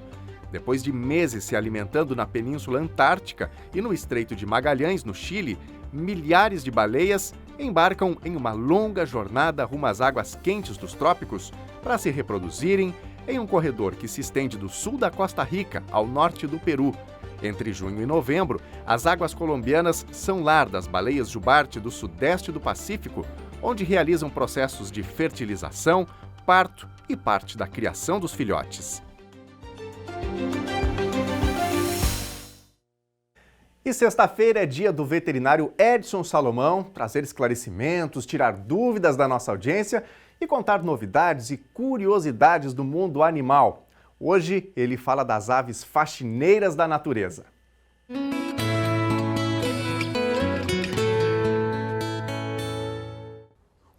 Depois de meses se alimentando na Península Antártica e no Estreito de Magalhães, no Chile, milhares de baleias embarcam em uma longa jornada rumo às águas quentes dos trópicos para se reproduzirem em um corredor que se estende do sul da Costa Rica ao norte do Peru. Entre junho e novembro, as águas colombianas são lar das baleias jubarte do sudeste do Pacífico, onde realizam processos de fertilização, parto e parte da criação dos filhotes. E sexta-feira é dia do veterinário Edson Salomão trazer esclarecimentos, tirar dúvidas da nossa audiência e contar novidades e curiosidades do mundo animal. Hoje ele fala das aves faxineiras da natureza.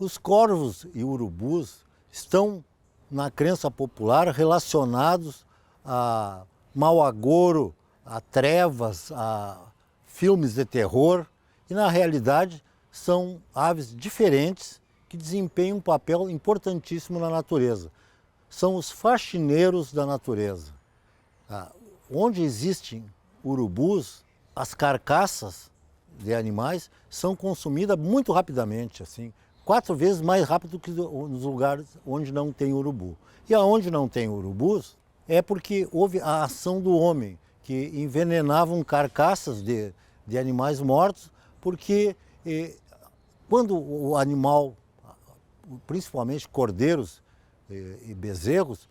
Os corvos e urubus estão, na crença popular, relacionados a mau agouro, a trevas, a filmes de terror, e na realidade são aves diferentes que desempenham um papel importantíssimo na natureza. São os faxineiros da natureza. Onde existem urubus, as carcaças de animais são consumidas muito rapidamente, assim, 4 vezes mais rápido que nos lugares onde não tem urubu. E aonde não tem urubus é porque houve a ação do homem, que envenenavam carcaças de animais mortos, porque quando o animal, principalmente cordeiros e bezerros,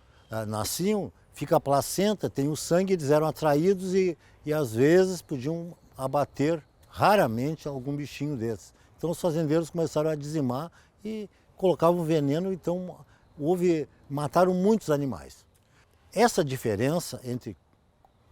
nasciam, fica a placenta, tem o sangue, eles eram atraídos e às vezes podiam abater raramente algum bichinho desses. Então os fazendeiros começaram a dizimar e colocavam veneno, então mataram muitos animais. Essa diferença entre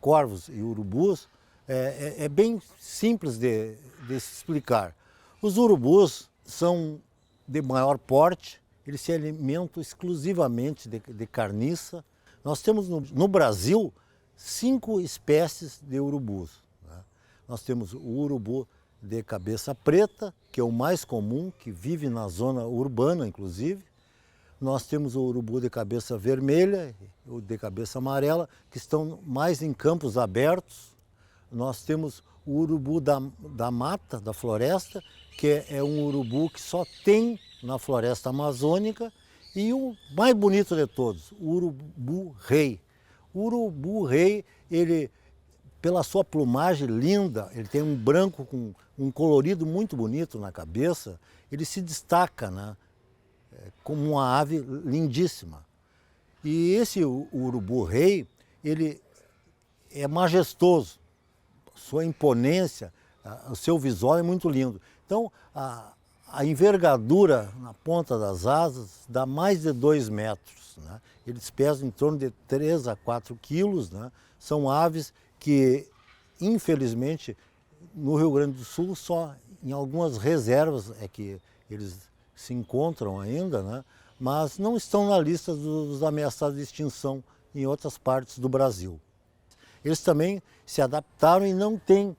corvos e urubus é bem simples de se explicar. Os urubus são de maior porte, eles se alimentam exclusivamente de carniça. Nós temos no Brasil 5 espécies de urubus, né? Nós temos o urubu de cabeça preta, que é o mais comum, que vive na zona urbana, inclusive. Nós temos o urubu de cabeça vermelha, o de cabeça amarela, que estão mais em campos abertos. Nós temos o urubu da mata, da floresta, que é um urubu que só tem na floresta amazônica. E o mais bonito de todos, o urubu-rei. O urubu-rei, ele, pela sua plumagem linda, ele tem um branco com um colorido muito bonito na cabeça, ele se destaca, né, como uma ave lindíssima. E esse urubu-rei, ele é majestoso, sua imponência, o seu visual é muito lindo. Então, a envergadura na ponta das asas dá mais de 2 metros, né? Eles pesam em torno de 3 a 4 quilos, né? São aves que, infelizmente, no Rio Grande do Sul, só em algumas reservas é que eles se encontram ainda, né? Mas não estão na lista dos ameaçados de extinção em outras partes do Brasil. Eles também se adaptaram e não têm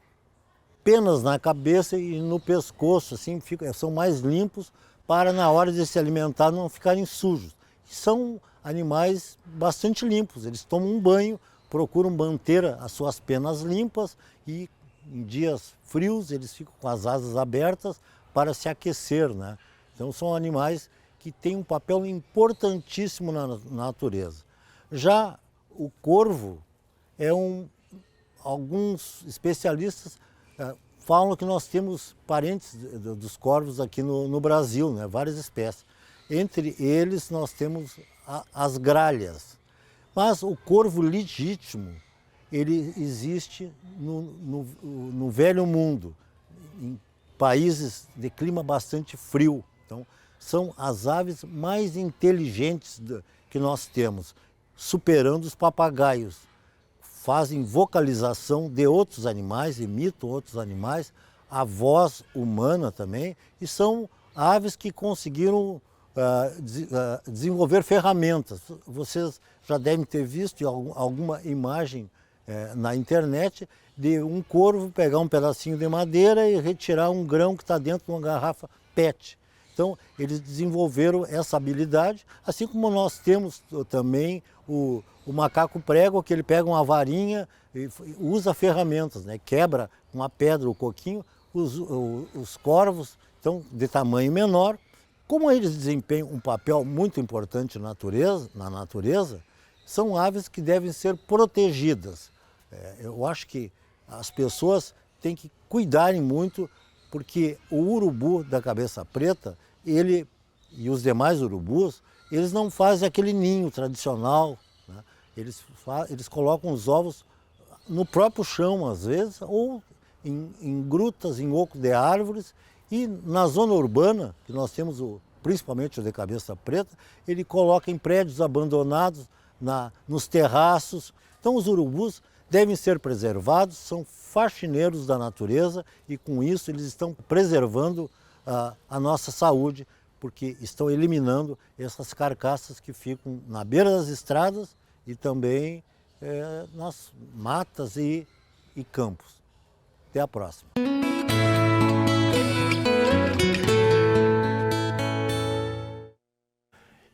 penas na cabeça e no pescoço, assim, são mais limpos para, na hora de se alimentar, não ficarem sujos. São animais bastante limpos, eles tomam um banho, procuram manter as suas penas limpas e, em dias frios, eles ficam com as asas abertas para se aquecer, né? Então são animais que têm um papel importantíssimo na natureza. Já o corvo alguns especialistas falam que nós temos parentes dos corvos aqui no Brasil, né? Várias espécies. Entre eles nós temos as gralhas. Mas o corvo legítimo, ele existe no Velho Mundo, em países de clima bastante frio. Então, são as aves mais inteligentes que nós temos, superando os papagaios. Fazem vocalização de outros animais, imitam outros animais, a voz humana também, e são aves que conseguiram desenvolver ferramentas. Vocês já devem ter visto alguma imagem na internet de um corvo pegar um pedacinho de madeira e retirar um grão que está dentro de uma garrafa PET. Então, eles desenvolveram essa habilidade, assim como nós temos também o macaco prego, que ele pega uma varinha e usa ferramentas, né? Quebra uma pedra, o coquinho. Os corvos, então, de tamanho menor, como eles desempenham um papel muito importante na natureza, são aves que devem ser protegidas. Eu acho que as pessoas têm que cuidarem muito, porque o urubu da cabeça preta, ele e os demais urubus, eles não fazem aquele ninho tradicional, né? Eles colocam os ovos no próprio chão, às vezes, ou em grutas, em oco de árvores. E na zona urbana, que nós temos principalmente o de cabeça preta, ele coloca em prédios abandonados, nos terraços. Então os urubus devem ser preservados, são faxineiros da natureza e com isso eles estão preservando a nossa saúde, porque estão eliminando essas carcaças que ficam na beira das estradas e também nas matas e campos. Até a próxima.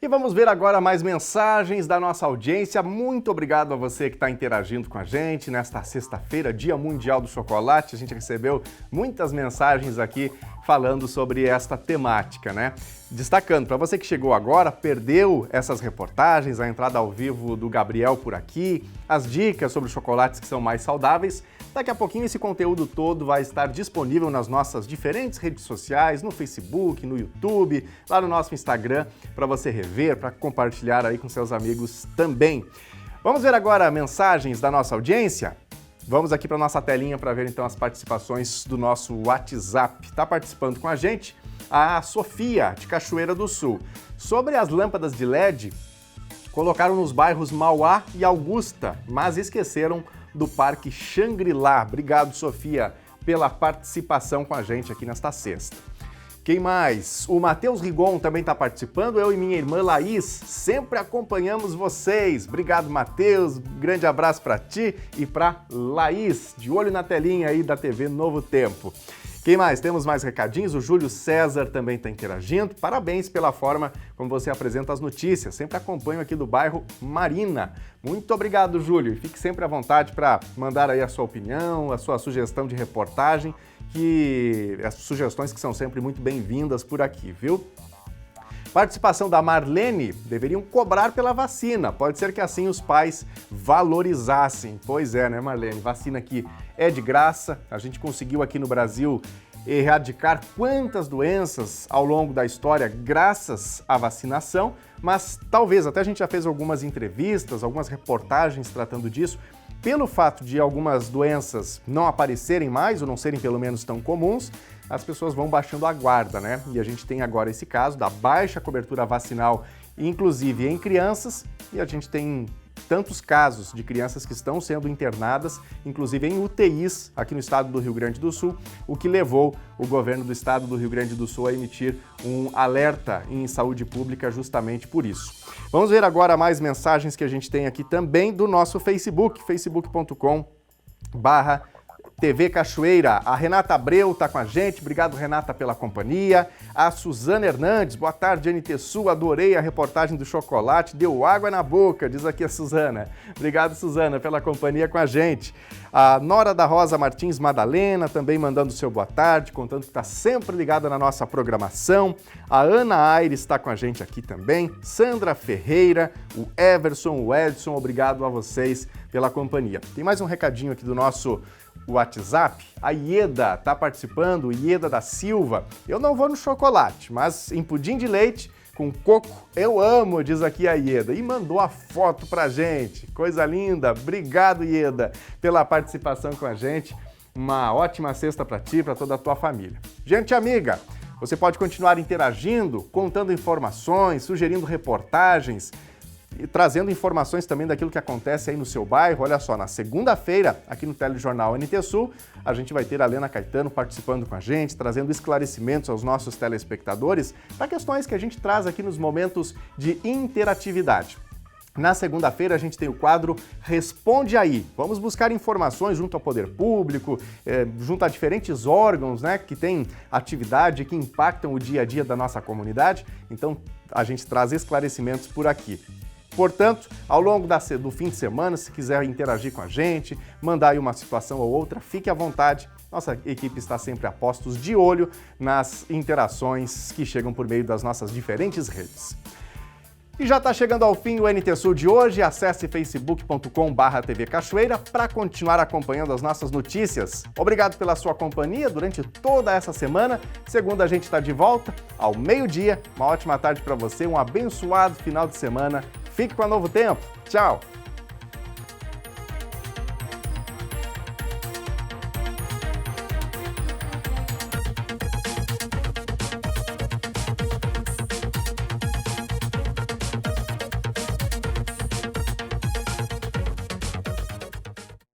E vamos ver agora mais mensagens da nossa audiência. Muito obrigado a você que está interagindo com a gente nesta sexta-feira, Dia Mundial do Chocolate. A gente recebeu muitas mensagens aqui falando sobre esta temática, né? Destacando, para você que chegou agora, perdeu essas reportagens, a entrada ao vivo do Gabriel por aqui, as dicas sobre chocolates que são mais saudáveis, daqui a pouquinho esse conteúdo todo vai estar disponível nas nossas diferentes redes sociais, no Facebook, no YouTube, lá no nosso Instagram, para você rever, para compartilhar aí com seus amigos também. Vamos ver agora mensagens da nossa audiência? Vamos aqui para a nossa telinha para ver então as participações do nosso WhatsApp. Está participando com a gente a Sofia, de Cachoeira do Sul. Sobre as lâmpadas de LED, colocaram nos bairros Mauá e Augusta, mas esqueceram do Parque Xangri-Lá. Obrigado, Sofia, pela participação com a gente aqui nesta sexta. Quem mais? O Matheus Rigon também está participando. Eu e minha irmã Laís sempre acompanhamos vocês. Obrigado, Matheus. Grande abraço para ti e para Laís, de olho na telinha aí da TV Novo Tempo. Quem mais? Temos mais recadinhos. O Júlio César também está interagindo. Parabéns pela forma como você apresenta as notícias. Sempre acompanho aqui do bairro Marina. Muito obrigado, Júlio. Fique sempre à vontade para mandar aí a sua opinião, a sua sugestão de reportagem, que as sugestões que são sempre muito bem-vindas por aqui, viu? Participação da Marlene, deveriam cobrar pela vacina. Pode ser que assim os pais valorizassem. Pois é, né, Marlene? Vacina aqui é de graça. A gente conseguiu aqui no Brasil erradicar quantas doenças ao longo da história graças à vacinação, mas talvez, até a gente já fez algumas entrevistas, algumas reportagens tratando disso, pelo fato de algumas doenças não aparecerem mais, ou não serem pelo menos tão comuns, as pessoas vão baixando a guarda, né? E a gente tem agora esse caso da baixa cobertura vacinal, inclusive em crianças, e a gente tem tantos casos de crianças que estão sendo internadas, inclusive em UTIs aqui no estado do Rio Grande do Sul, o que levou o governo do estado do Rio Grande do Sul a emitir um alerta em saúde pública justamente por isso. Vamos ver agora mais mensagens que a gente tem aqui também do nosso Facebook, facebook.com/TV Cachoeira. A Renata Abreu está com a gente, obrigado, Renata, pela companhia. A Suzana Hernandes, boa tarde, NT Sul, adorei a reportagem do chocolate, deu água na boca, diz aqui a Suzana. Obrigado, Suzana, pela companhia com a gente. A Nora da Rosa Martins Madalena também mandando seu boa tarde, contando que está sempre ligada na nossa programação. A Ana Aires está com a gente aqui também. Sandra Ferreira, o Everson, o Edson, obrigado a vocês pela companhia. Tem mais um recadinho aqui do nosso WhatsApp. A Ieda está participando, Ieda da Silva. Eu não vou no chocolate, mas em pudim de leite com coco eu amo, diz aqui a Ieda. E mandou a foto pra gente. Coisa linda. Obrigado, Ieda, pela participação com a gente. Uma ótima sexta para ti e para toda a tua família. Gente amiga, você pode continuar interagindo, contando informações, sugerindo reportagens, e trazendo informações também daquilo que acontece aí no seu bairro. Olha só, na segunda-feira, aqui no Telejornal NT Sul, a gente vai ter a Lena Caetano participando com a gente, trazendo esclarecimentos aos nossos telespectadores para questões que a gente traz aqui nos momentos de interatividade. Na segunda-feira a gente tem o quadro Responde Aí. Vamos buscar informações junto ao poder público, junto a diferentes órgãos, né, que têm atividade, que impactam o dia a dia da nossa comunidade. Então a gente traz esclarecimentos por aqui. Portanto, ao longo do fim de semana, se quiser interagir com a gente, mandar aí uma situação ou outra, fique à vontade. Nossa equipe está sempre a postos de olho nas interações que chegam por meio das nossas diferentes redes. E já está chegando ao fim o NT Sul de hoje. Acesse facebook.com/TV Cachoeira para continuar acompanhando as nossas notícias. Obrigado pela sua companhia durante toda essa semana. Segunda a gente está de volta ao meio-dia. Uma ótima tarde para você, um abençoado final de semana. Fique com a Novo Tempo. Tchau!